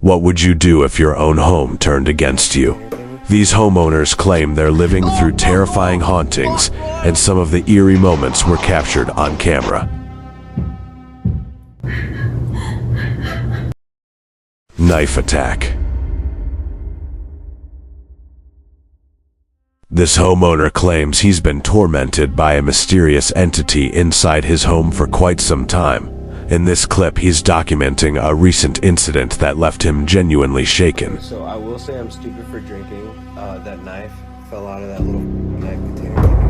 What would you do if your own home turned against you? These homeowners claim they're living through terrifying hauntings, and some of the eerie moments were captured on camera. Knife attack. This homeowner claims he's been tormented by a mysterious entity inside his home for quite some time. In this clip, he's documenting a recent incident that left him genuinely shaken. So I will say I'm stupid for drinking. That knife fell out of that little knife container.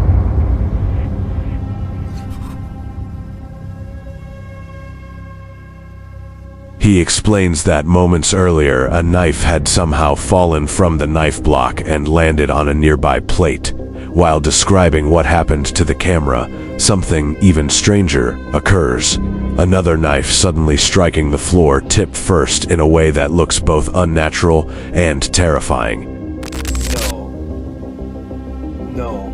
He explains that moments earlier, a knife had somehow fallen from the knife block and landed on a nearby plate. While describing what happened to the camera, something even stranger occurs. Another knife suddenly striking the floor, tipped first in a way that looks both unnatural and terrifying. No,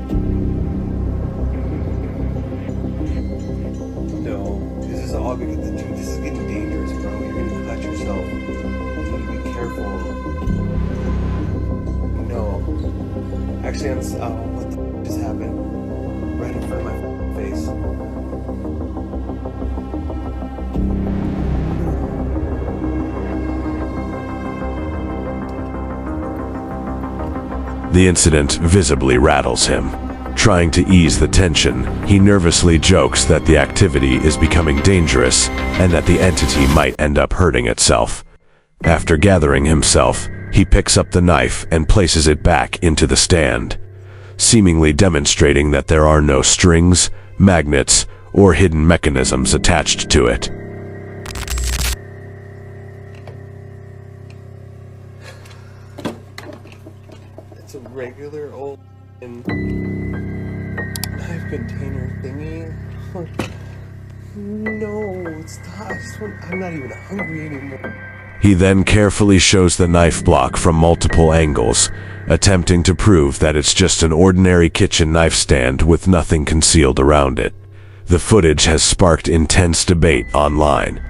this is all because this is getting dangerous, bro. You're gonna cut yourself. You need to be careful. No. Actually, what the just happened? Right in front of my face. The incident visibly rattles him. Trying to ease the tension, he nervously jokes that the activity is becoming dangerous and that the entity might end up hurting itself. After gathering himself, he picks up the knife and places it back into the stand, seemingly demonstrating that there are no strings, magnets, or hidden mechanisms attached to it. It's a regular old knife container thingy. No, stop. I'm not even hungry anymore. He then carefully shows the knife block from multiple angles, attempting to prove that it's just an ordinary kitchen knife stand with nothing concealed around it. The footage has sparked intense debate online.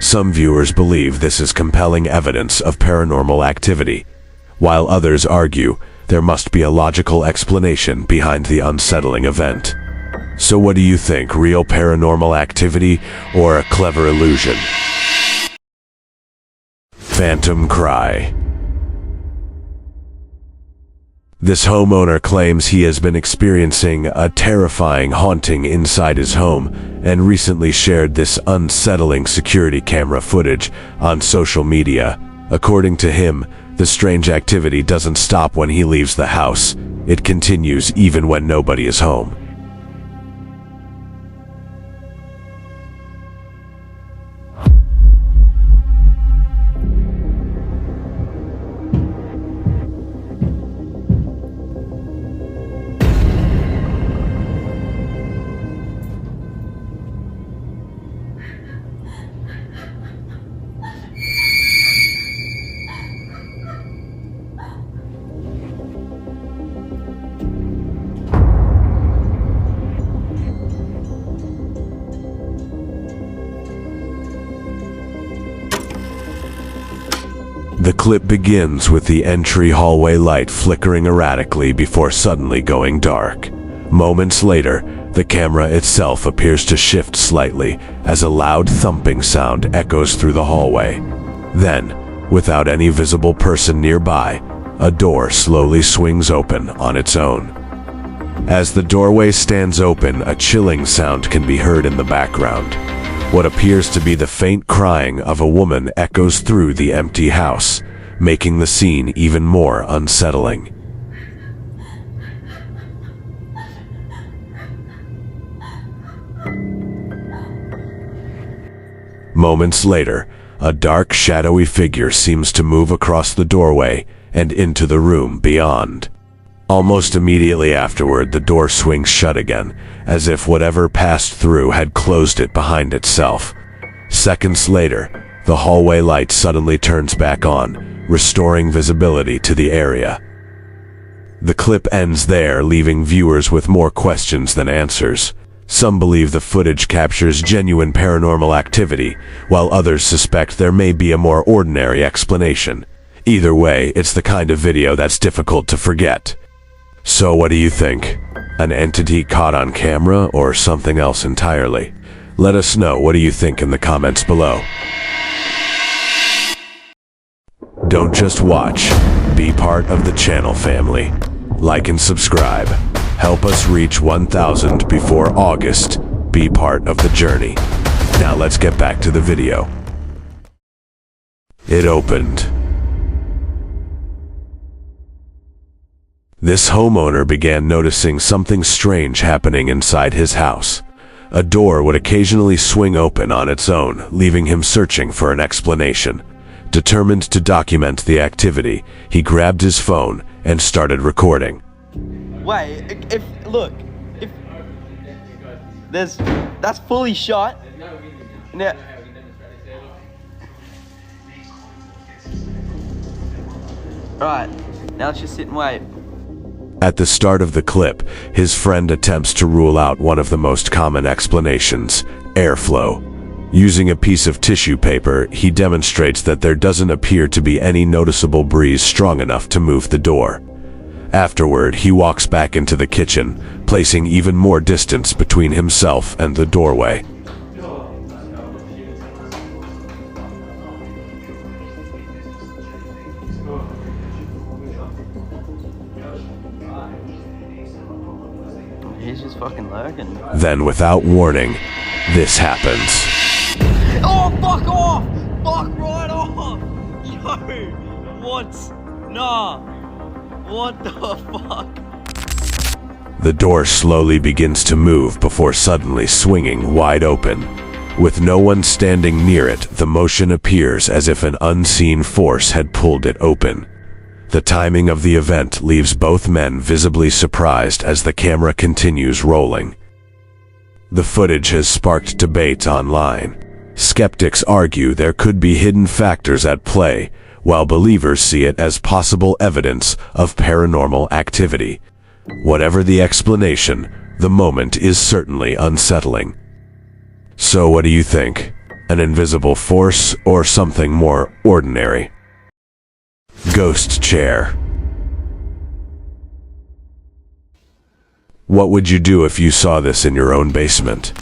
Some viewers believe this is compelling evidence of paranormal activity, while others argue there must be a logical explanation behind the unsettling event. So what do you think, real paranormal activity or a clever illusion? Phantom cry. This homeowner claims he has been experiencing a terrifying haunting inside his home and recently shared this unsettling security camera footage on social media. According to him, the strange activity doesn't stop when he leaves the house. It continues even when nobody is home. The clip begins with the entry hallway light flickering erratically before suddenly going dark. Moments later, the camera itself appears to shift slightly as a loud thumping sound echoes through the hallway. Then, without any visible person nearby, a door slowly swings open on its own. As the doorway stands open, a chilling sound can be heard in the background. What appears to be the faint crying of a woman echoes through the empty house, making the scene even more unsettling. Moments later, a dark, shadowy figure seems to move across the doorway and into the room beyond. Almost immediately afterward, the door swings shut again, as if whatever passed through had closed it behind itself. Seconds later, the hallway light suddenly turns back on, restoring visibility to the area. The clip ends there, leaving viewers with more questions than answers. Some believe the footage captures genuine paranormal activity, while others suspect there may be a more ordinary explanation. Either way, it's the kind of video that's difficult to forget. So what do you think? An entity caught on camera or something else entirely? Let us know. What do you think in the comments below. Don't just watch, be part of the channel family. Like and subscribe. Help us reach 1,000 before August. Be part of the journey. Now let's get back to the video. It opened. This homeowner began noticing something strange happening inside his house. A door would occasionally swing open on its own, leaving him searching for an explanation. Determined to document the activity, he grabbed his phone and started recording. Wait, if that's fully shot. Now, right, now let's just sit and wait. At the start of the clip, his friend attempts to rule out one of the most common explanations: airflow. Using a piece of tissue paper, he demonstrates that there doesn't appear to be any noticeable breeze strong enough to move the door. Afterward, he walks back into the kitchen, placing even more distance between himself and the doorway. He's just fucking lurking. Then, without warning, this happens. Oh, fuck off! Fuck right off! Yo, what? Nah. What the fuck? The door slowly begins to move before suddenly swinging wide open. With no one standing near it, the motion appears as if an unseen force had pulled it open. The timing of the event leaves both men visibly surprised as the camera continues rolling. The footage has sparked debate online. Skeptics argue there could be hidden factors at play, while believers see it as possible evidence of paranormal activity. Whatever the explanation, the moment is certainly unsettling. So what do you think? An invisible force or something more ordinary? Ghost chair. What would you do if you saw this in your own basement?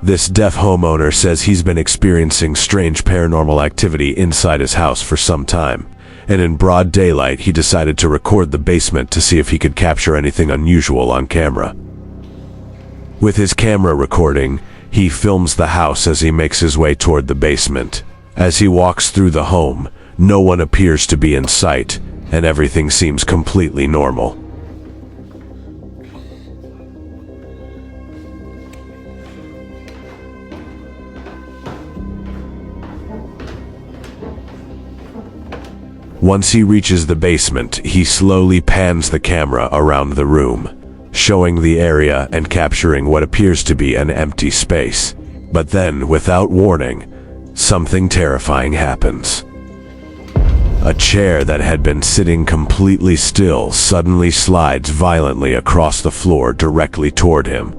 This deaf homeowner says he's been experiencing strange paranormal activity inside his house for some time, and in broad daylight he decided to record the basement to see if he could capture anything unusual on camera. With his camera recording, he films the house as he makes his way toward the basement. As he walks through the home, no one appears to be in sight, and everything seems completely normal. Once he reaches the basement, he slowly pans the camera around the room, showing the area and capturing what appears to be an empty space. But then, without warning, something terrifying happens. A chair that had been sitting completely still suddenly slides violently across the floor directly toward him.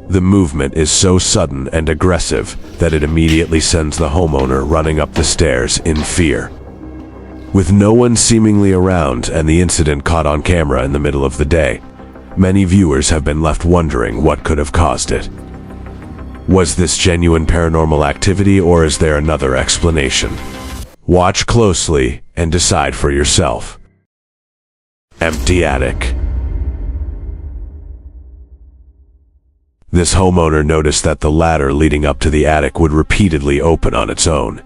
The movement is so sudden and aggressive that it immediately sends the homeowner running up the stairs in fear. With no one seemingly around and the incident caught on camera in the middle of the day, many viewers have been left wondering what could have caused it. Was this genuine paranormal activity, or is there another explanation? Watch closely and decide for yourself. Empty attic. This homeowner noticed that the ladder leading up to the attic would repeatedly open on its own.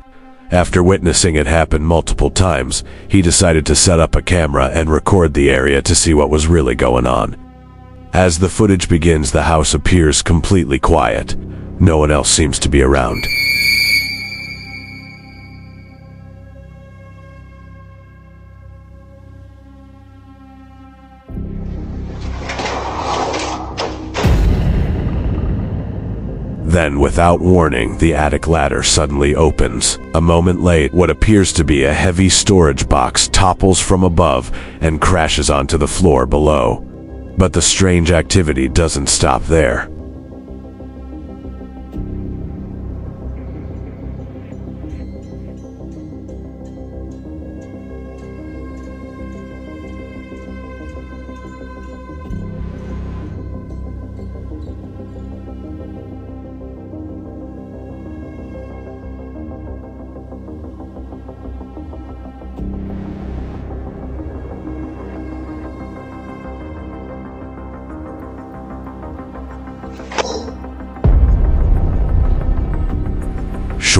After witnessing it happen multiple times, he decided to set up a camera and record the area to see what was really going on. As the footage begins, the house appears completely quiet. No one else seems to be around. Then, without warning, the attic ladder suddenly opens. A moment later, what appears to be a heavy storage box topples from above and crashes onto the floor below. But the strange activity doesn't stop there.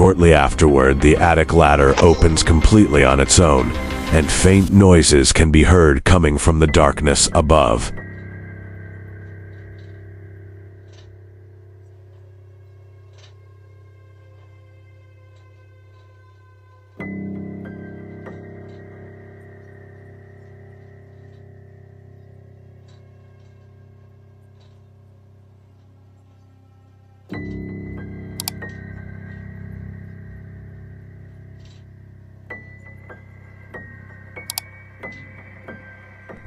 Shortly afterward, the attic ladder opens completely on its own, and faint noises can be heard coming from the darkness above.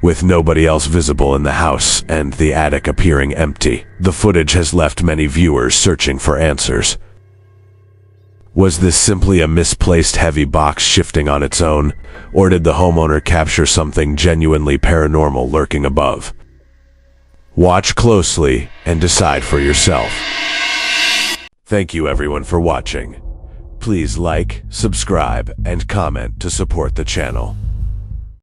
With nobody else visible in the house and the attic appearing empty, the footage has left many viewers searching for answers. Was this simply a misplaced heavy box shifting on its own, or did the homeowner capture something genuinely paranormal lurking above? Watch closely and decide for yourself. Thank you everyone for watching. Please like, subscribe, and comment to support the channel.